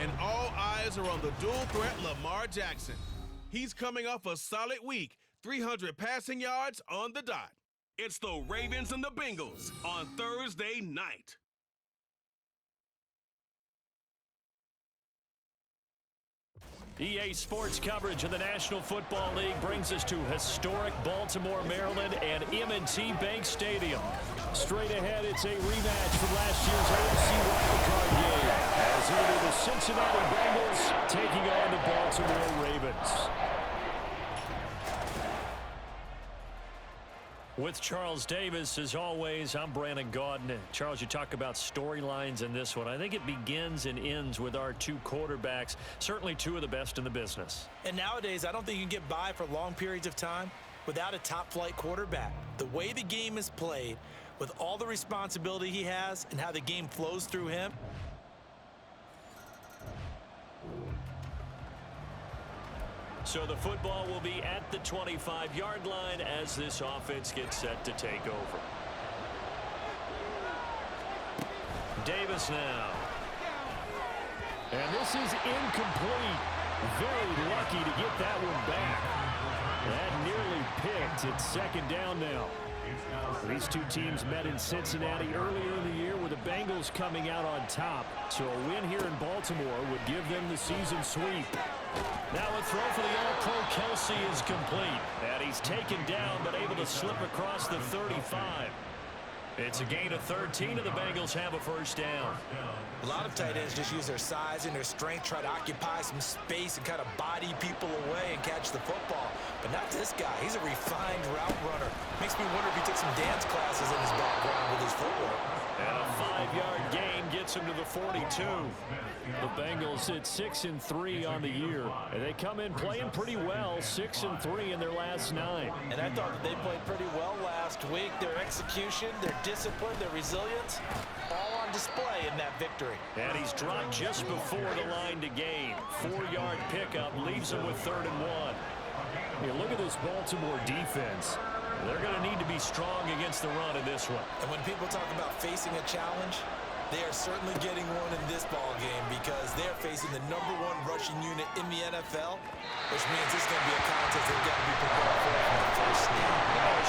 and all eyes are on the dual threat Lamar Jackson. He's coming off a solid week, 300 passing yards on the dot. It's the Ravens and the Bengals on Thursday night. EA Sports coverage of the National Football League brings us to historic Baltimore, Maryland, and M&T Bank Stadium. Straight ahead, it's a rematch from last year's AFC wildcard game, as it will be the Cincinnati Bengals taking on the Baltimore Ravens. With Charles Davis, as always, I'm Brandon Gaudin. Charles, you talk about storylines in this one. I think it begins and ends with our two quarterbacks, certainly two of the best in the business. And nowadays, I don't think you can get by for long periods of time without a top-flight quarterback. The way the game is played, with all the responsibility he has and how the game flows through him. So the football will be at the 25-yard line as this offense gets set to take over. Davis now. And this is incomplete. Very lucky to get that one back. That nearly picked. It's second down now. These two teams met in Cincinnati earlier in the year with the Bengals coming out on top. So a win here in Baltimore would give them the season sweep. Now a throw for the All-Pro Kelsey is complete. And he's taken down but able to slip across the 35. It's a gain of 13 and the Bengals have a first down. A lot of tight ends just use their size and their strength, try to occupy some space and kind of body people away and catch the football. But not this guy. He's a refined route runner. Makes me wonder if he took some dance classes in his background with his footwork. And a 5-yard gain gets him to the 42. The Bengals at 6-3 on the year. And they come in playing pretty well, 6-3 in their last 9. And I thought that they played pretty well last week. Their execution, their discipline, their resilience, all on display in that victory. And he's dropped just before the line to gain. 4-yard pickup leaves him with 3rd and 1. Hey, look at this Baltimore defense. They're going to need to be strong against the run in this one. And when people talk about facing a challenge, they are certainly getting one in this ball game because they're facing the #1 rushing unit in the NFL, which means this is going to be a contest they've got to be prepared for from the first snap.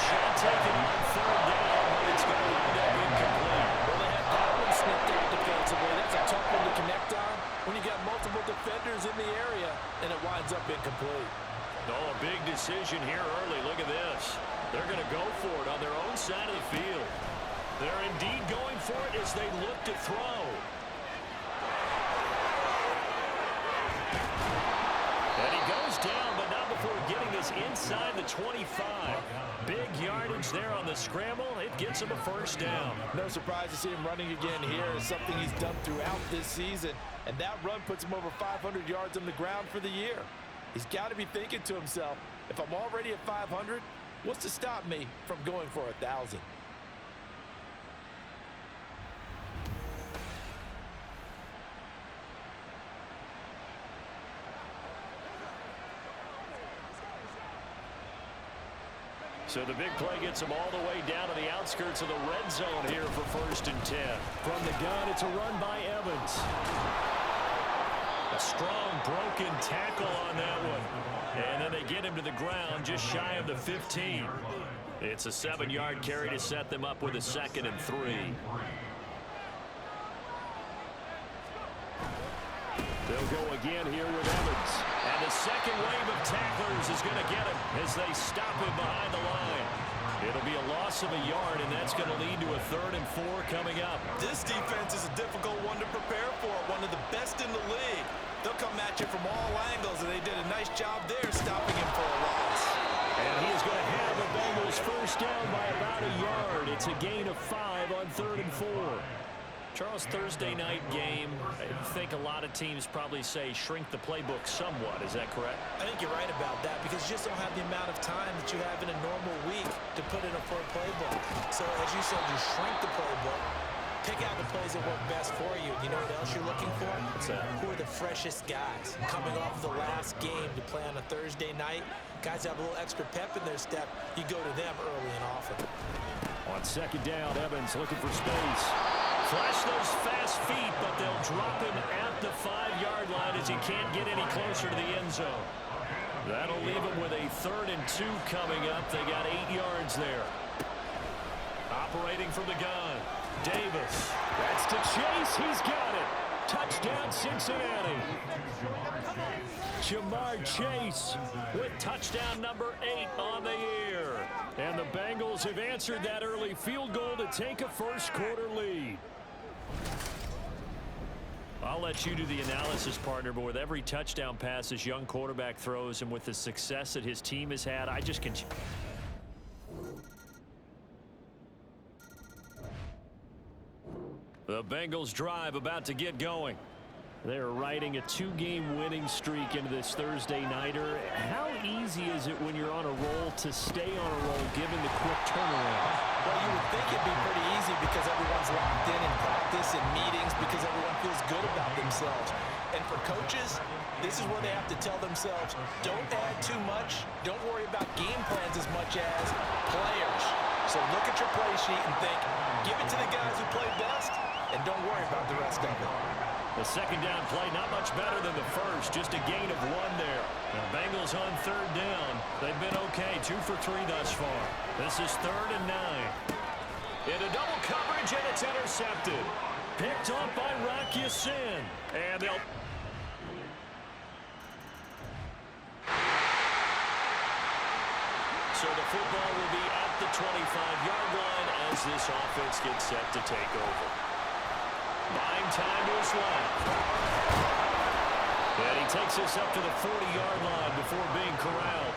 Shot taken on 3rd down, but it's going to wind up incomplete. Well, they had that one snipped out defensively. That's a tough one to connect on when you got multiple defenders in the area, and it winds up incomplete. Oh, a big decision here early. Look at this. They're going to go for it on their own side of the field. They're indeed going for it as they look to throw. And he goes down, but not before getting this inside the 25. Big yardage there on the scramble. It gets him a first down. No surprise to see him running again here. It's something he's done throughout this season. And that run puts him over 500 yards on the ground for the year. He's got to be thinking to himself, if I'm already at 500, what's to stop me from going for 1,000? So the big play gets him all the way down to the outskirts of the red zone here for 1st and 10. From the gun, it's a run by Evans. A strong broken tackle on that one. And then they get him to the ground just shy of the 15. It's a 7-yard carry to set them up with a 2nd and 3. They'll go again here with Evans. And the second wave of tacklers is going to get him as they stop him behind the line. It'll be a loss of a yard, and that's going to lead to a 3rd and 4 coming up. This defense is a difficult one to prepare for, one of the best in the league. They'll come at you from all angles, and they did a nice job there stopping him for a loss. And he is going to have the Bengals first down by about a yard. It's a gain of 5 on 3rd and 4. Charles, Thursday night game, I think a lot of teams probably say shrink the playbook somewhat. Is that correct? I think you're right about that because you just don't have the amount of time that you have in a normal week to put in a full playbook. So as you said, you shrink the playbook, pick out the plays that work best for you. You know what else you're looking for? Who are the freshest guys coming off the last game to play on a Thursday night? Guys have a little extra pep in their step. You go to them early and often. On 2nd down, Evans looking for space. Flash those fast feet, but they'll drop him at the 5-yard line as he can't get any closer to the end zone. That'll leave him with a 3rd and 2 coming up. They got 8 yards there. Operating from the gun, Davis. That's to Chase. He's got it. Touchdown, Cincinnati. Jamar Chase with touchdown number 8 on the year. And the Bengals have answered that early field goal to take a first-quarter lead. I'll let you do the analysis, partner, but with every touchdown pass this young quarterback throws and with the success that his team has had, I just continue. The Bengals drive about to get going. They're riding a 2-game winning streak into this Thursday nighter. How easy is it when you're on a roll to stay on a roll given the quick turnaround? Well, you would think it'd be pretty easy because everyone's locked in practice and meetings because everyone feels good about themselves. And for coaches, this is where they have to tell themselves, don't add too much. Don't worry about game plans as much as players. So look at your play sheet and think, give it to the guys who play best, and don't worry about the rest of it. The second down play not much better than the first, just a gain of 1 there. The Bengals on 3rd down. They've been okay, 2 for 3 thus far. This is 3rd and 9. Into double coverage, and it's intercepted. Picked off by Rocky Sin. And they'll... So the football will be at the 25-yard line as this offense gets set to take over. Buying time to his left. And he takes us up to the 40-yard line before being corralled.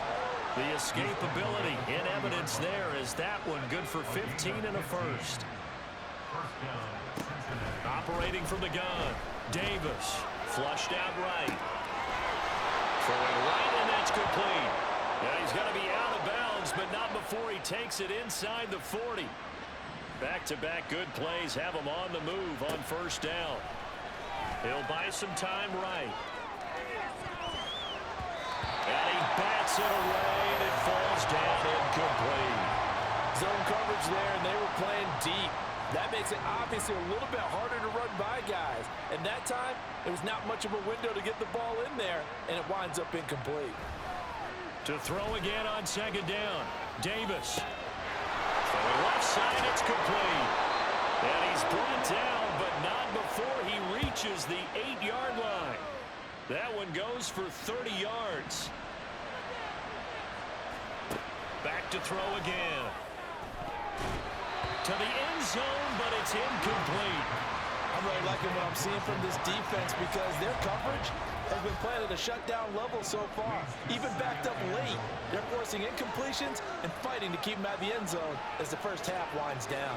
The escapability in evidence there as that one good for 15 and a first. Operating from the gun, Davis flushed out right. Throwing right, and that's complete. Yeah, he's going to be out of bounds, but not before he takes it inside the 40. Back-to-back good plays have him on the move on 1st down. He'll buy some time right. And he bats it away, and it falls down incomplete. Zone coverage there, and they were playing deep. That makes it obviously a little bit harder to run by guys. And that time, it was not much of a window to get the ball in there, and it winds up incomplete. To throw again on 2nd down, Davis. Throwing left side, it's complete. And he's brought down, but not before he reaches the 8-yard line. That one goes for 30 yards. Back to throw again. To the end zone, but it's incomplete. I'm really liking what I'm seeing from this defense because their coverage has been playing at a shutdown level so far. Even backed up late, they're forcing incompletions and fighting to keep them out of the end zone as the first half winds down.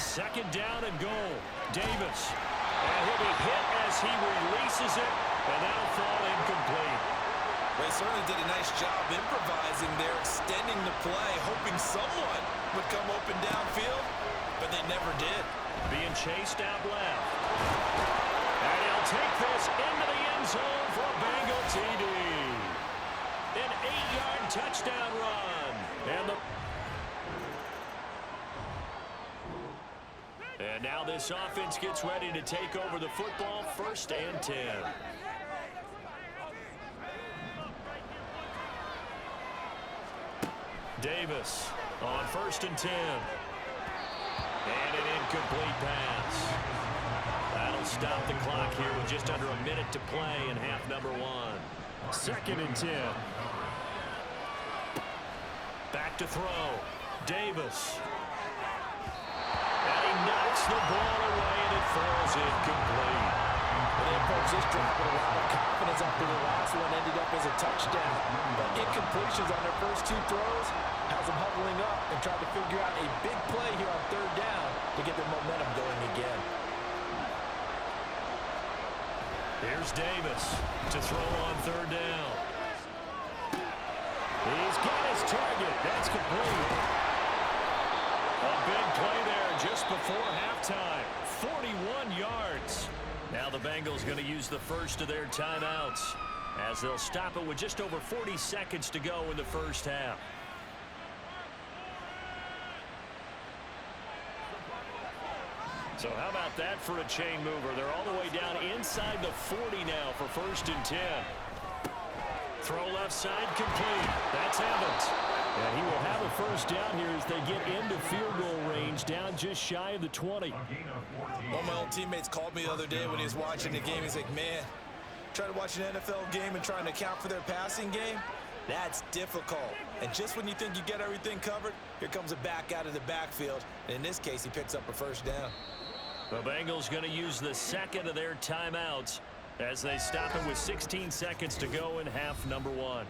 2nd down and goal. Davis. And he'll be hit as he releases it, and that'll fall incomplete. They certainly did a nice job improvising there, extending the play, hoping someone would come open downfield, but they never did. Being chased out left. And he'll take this into the end zone for a Bengal TD. An 8-yard touchdown run. And now this offense gets ready to take over the football, 1st and 10. Davis on 1st and 10. And an incomplete pass. That'll stop the clock here with just under a minute to play in half number 1. 2nd and 10. Back to throw. Davis. And he knocks the ball away, and it falls incomplete. They approached this drive with a lot of confidence after the last one ended up as a touchdown. But incompletions on their first 2 throws has them huddling up and trying to figure out a big play here on 3rd down to get their momentum going again. Here's Davis to throw on 3rd down. He's got his target. That's complete. A big play there just before halftime. 41 yards. Now the Bengals going to use the first of their timeouts as they'll stop it with just over 40 seconds to go in the first half. So how about that for a chain mover? They're all the way down inside the 40 now for 1st and 10. Throw left side complete. That's Evans. And he will have a 1st down here as they get into field goal range down just shy of the 20. One of my old teammates called me the other day when he was watching the game. He's like, man, trying to watch an NFL game and trying to account for their passing game, that's difficult. And just when you think you get everything covered, here comes a back out of the backfield. And in this case, he picks up a 1st down. The Bengals going to use the 2nd of their timeouts as they stop it with 16 seconds to go in half number 1.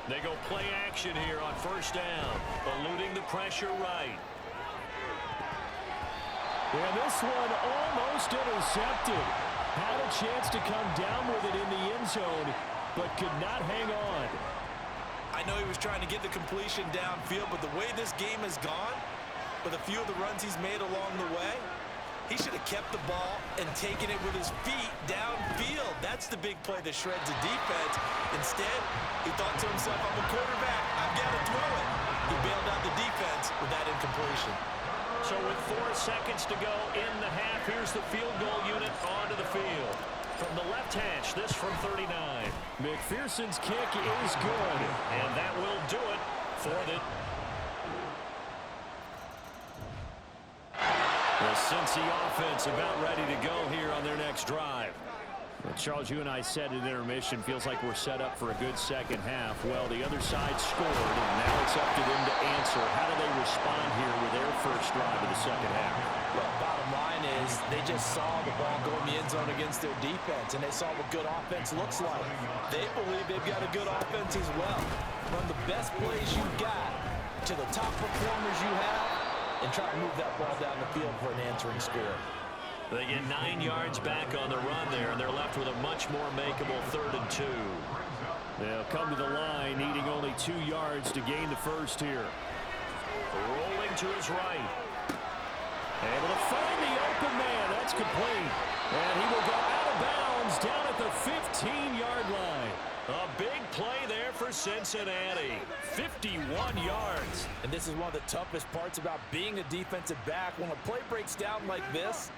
They go play action here on 1st down, eluding the pressure right. And this one almost intercepted. Had a chance to come down with it in the end zone, but could not hang on. I know he was trying to get the completion downfield, but the way this game has gone, with a few of the runs he's made along the way, he should have kept the ball and taken it with his feet downfield. That's the big play that shreds the defense. Instead, he thought to himself, I'm a quarterback, I've got to throw it. He bailed out the defense with that incompletion. So with 4 seconds to go in the half, here's the field goal unit onto the field. From the left hash, this from 39. McPherson's kick is good, and that will do it for the Cincy offense about ready to go here on their next drive. Well, Charles, you and I said at intermission, feels like we're set up for a good second half. Well, the other side scored, and now it's up to them to answer. How do they respond here with their first drive of the second half? Well, bottom line is they just saw the ball go in the end zone against their defense, and they saw what good offense looks like. They believe they've got a good offense as well. Run the best plays you've got to the top performers you have, and try to move that ball down the field for an answering score. They get 9 yards back on the run there, and they're left with a much more makeable 3rd and 2. They'll come to the line, needing only 2 yards to gain the 1st here. Rolling to his right. Able to find the open man. That's complete. And he will go out of bounds down at the 15-yard line. A big play there for Cincinnati. 51 yards. And this is one of the toughest parts about being a defensive back. When a play breaks down like this,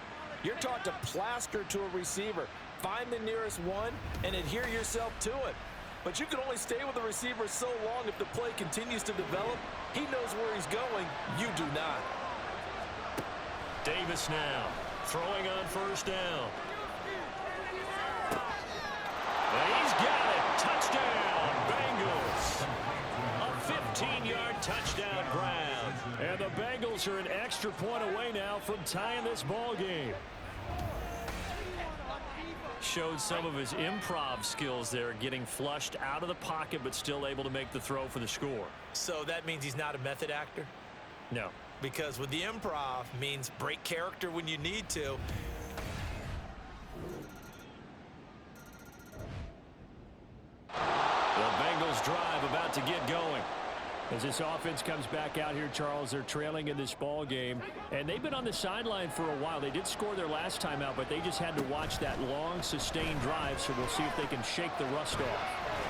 you're taught to plaster to a receiver. Find the nearest one and adhere yourself to it. But you can only stay with the receiver so long if the play continues to develop. He knows where he's going. You do not. Davis now throwing on 1st down. And he's got it. Touchdown, Bengals. A 15-yard touchdown grab. And the Bengals are an extra point away now from tying this ball game. Showed some of his improv skills there, getting flushed out of the pocket but still able to make the throw for the score. So that means he's not a method actor? No. Because with the improv means break character when you need to. The Bengals drive about to get going. As this offense comes back out here, Charles, they're trailing in this ball game, and they've been on the sideline for a while. They did score their last time out, but they just had to watch that long, sustained drive, so we'll see if they can shake the rust off.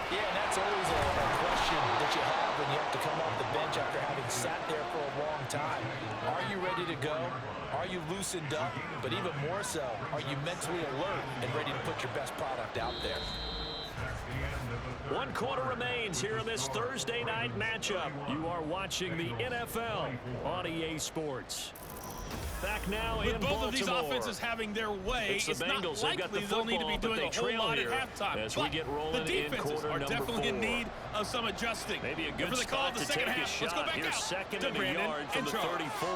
Yeah, and that's always a question that you have when you have to come off the bench after having sat there for a long time. Are you ready to go? Are you loosened up? But even more so, are you mentally alert and ready to put your best product out there? 1 quarter remains here in this Thursday night matchup. You are watching the NFL on EA Sports. Back now in With both Baltimore. of these offenses having their way, It's the Bengals. not They've got likely the they'll need to be football, doing but a they whole lot trail at halftime. as we But get rolling the in defenses quarter are number definitely 4. in need of some adjusting. Maybe a And good for the call spot of the to second take a half, let's go shot. back Here's out 2nd to and a Brandon yard from and the Charles. 34.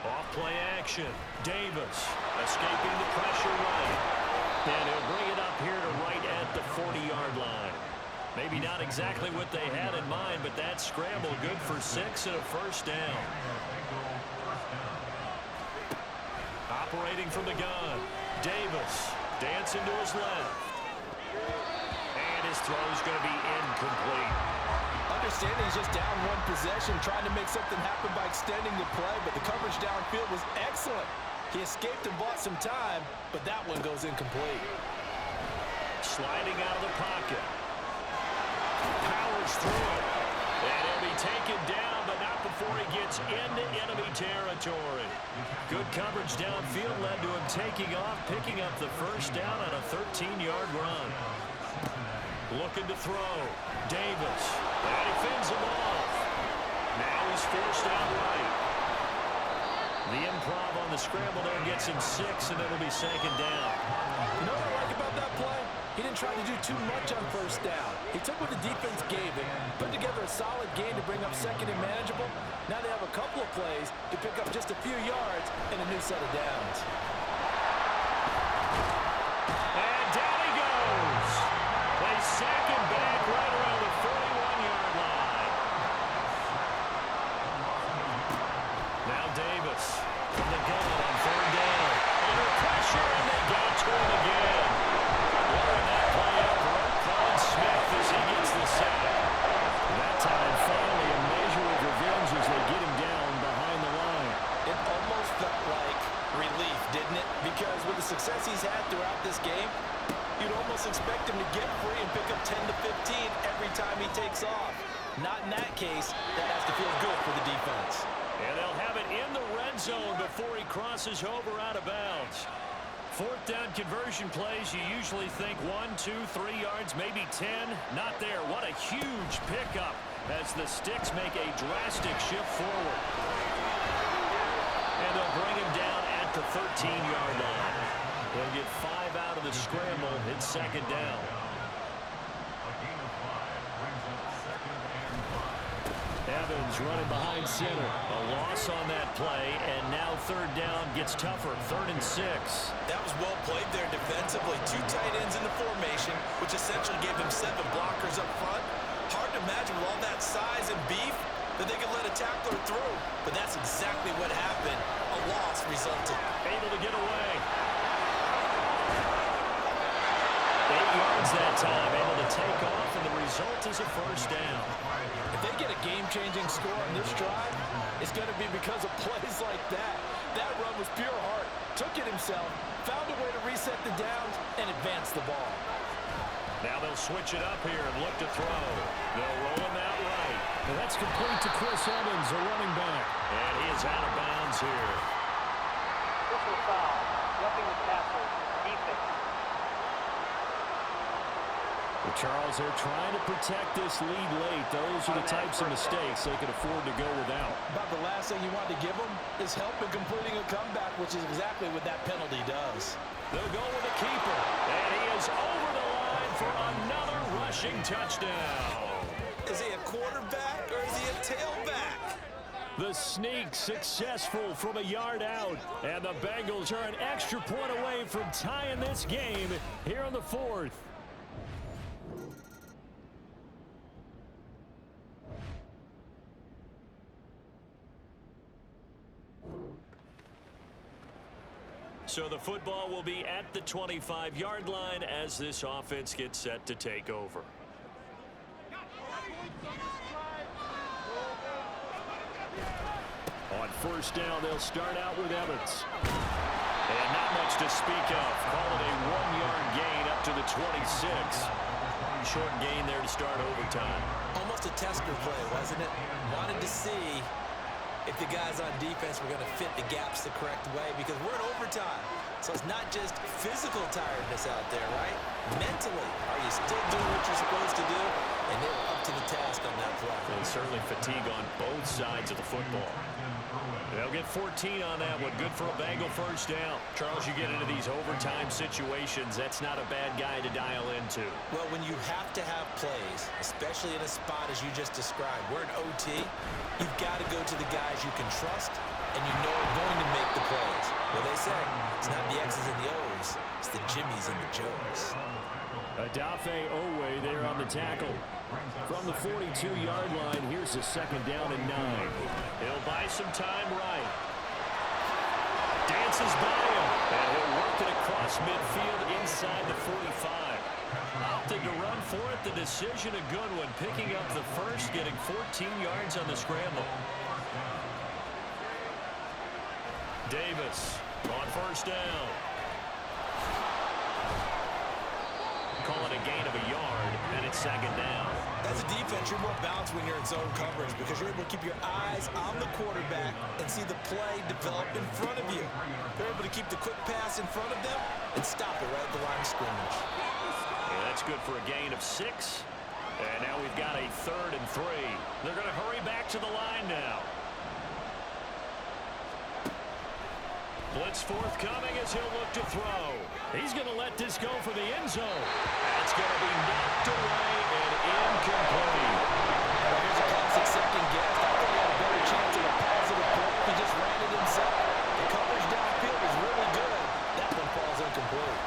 Off play action. Davis escaping the pressure right. And he'll bring it up here to right at the 40-yard line. Maybe not exactly what they had in mind, but that scramble good for 6 and a 1st down. Operating from the gun. Davis dancing to his left. And his throw's going to be incomplete. Understanding he's just down one possession, trying to make something happen by extending the play, but the coverage downfield was excellent. He escaped and bought some time, but that one goes incomplete. Sliding out of the pocket. Powers through it. And he'll be taken down, but not before he gets into enemy territory. Good coverage downfield led to him taking off, picking up the first down on a 13-yard run. Looking to throw. Davis. And he fends him off. Now he's forced out right. The improv on the scramble there gets him 6, and it'll be second down. You know what I like about that play? He didn't try to do too much on first down. He took what the defense gave him, put together a solid game to bring up second and manageable. Now they have a couple of plays to pick up just a few yards and a new set of downs. And down he goes. They sack him back right around the 41-yard line. Now Davis from the gun on third down. Under pressure, and they got to him again. Wearing that play up right Colin Smith as he gets the sack. That time, finally, a measure of revenge as they get him down behind the line. It almost felt like relief, didn't it? Because with the success he's had throughout this game, you'd almost expect him to get free and pick up 10 to 15 every time he takes off. Not in that case. That has to feel good for the defense. And they'll have it in the red zone before he crosses over out of bounds. Fourth down conversion plays, you usually think 1, 2, 3 yards, maybe 10. Not there. What a huge pickup as the Sticks make a drastic shift forward. And they'll bring him down at the 13-yard line. They'll get 5 out of the scramble. It's second down. Evans running behind center. A loss on that play, and now third down gets tougher. 3rd and 6. That was well played there defensively. 2 tight ends in the formation, which essentially gave them 7 blockers up front. Hard to imagine with all that size and beef that they could let a tackler through. But that's exactly what happened. A loss resulted. Able to get away. 8 yards that time, able to take off, and the result is a first down. If they get a game-changing score on this drive, it's going to be because of plays like that. That run was pure heart. Took it himself, found a way to reset the downs, and advance the ball. Now they'll switch it up here and look to throw. They'll roll him out right. And that's complete to Chris Evans, a running back. And he is out of bounds here. Personal foul, roughing the passer, defense. Charles, they're trying to protect this lead late. Those are the types of mistakes they can afford to go without. About the last thing you want to give them is help in completing a comeback, which is exactly what that penalty does. They'll go with the keeper. And he is over the line for another rushing touchdown. Is he a quarterback or is he a tailback? The sneak successful from a yard out. And the Bengals are an extra point away from tying this game here in the 4th. So the football will be at the 25-yard line as this offense gets set to take over. On first down, they'll start out with Evans. And not much to speak of. Call it a 1-yard gain up to the 26. Short gain there to start overtime. Almost a tester play, wasn't it? Wanted to see if the guys on defense were going to fit the gaps the correct way, because we're in overtime. So it's not just physical tiredness out there, right? Mentally, are you still doing what you're supposed to do? And they were up to the task on that play. And certainly fatigue on both sides of the football. They'll get 14 on that one. Good for a Bengal first down. Charles, you get into these overtime situations, that's not a bad guy to dial into. Well, when you have to have plays, especially in a spot as you just described, we're in OT, you've got to go to the guys you can trust and you know are going to make the plays. Well, they say it's not the X's and the O's, it's the Jimmies and the Joes. Adafe Owe there on the tackle. From the 42-yard line, here's the second down and 9. He'll buy some time right. Dances by him, and he'll work it across midfield inside the 45. Opted to run for it. The decision a good one. Picking up the first, getting 14 yards on the scramble. Davis on first down. Call it a gain of a yard, and it's second down. As a defense, you're more balanced when you're in zone coverage because you're able to keep your eyes on the quarterback and see the play develop in front of you. You're able to keep the quick pass in front of them and stop it right at the line of scrimmage. Yeah, that's good for a gain of 6. And now we've got a 3rd and 3. They're going to hurry back to the line now. Blitz forthcoming as he'll look to throw. He's going to let this go for the end zone. That's going to be knocked away and incomplete. Well, here's a classic second guess. I think he had a better chance of a positive play if he just ran it himself. The coverage downfield is really good. That one falls incomplete.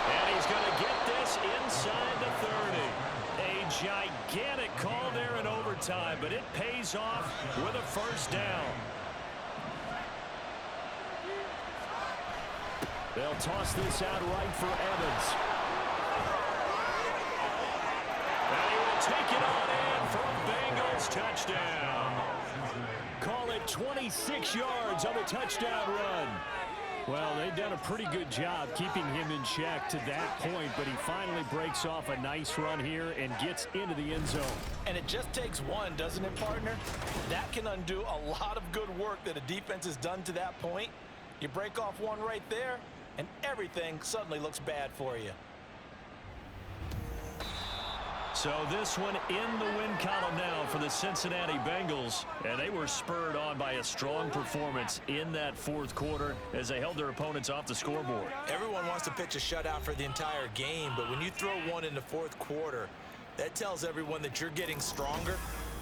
And he's going to get this inside the 30. A gigantic call there in overtime, but it pays off with a first down. They'll toss this out right for Evans. And he will take it on in for a Bengals touchdown. Call it 26 yards on the touchdown run. Well, they've done a pretty good job keeping him in check to that point, but he finally breaks off a nice run here and gets into the end zone. And it just takes one, doesn't it, partner? That can undo a lot of good work that a defense has done to that point. You break off one right there, and everything suddenly looks bad for you. So this one in the win column now for the Cincinnati Bengals. And they were spurred on by a strong performance in that 4th quarter as they held their opponents off the scoreboard. Everyone wants to pitch a shutout for the entire game, but when you throw one in the 4th quarter, that tells everyone that you're getting stronger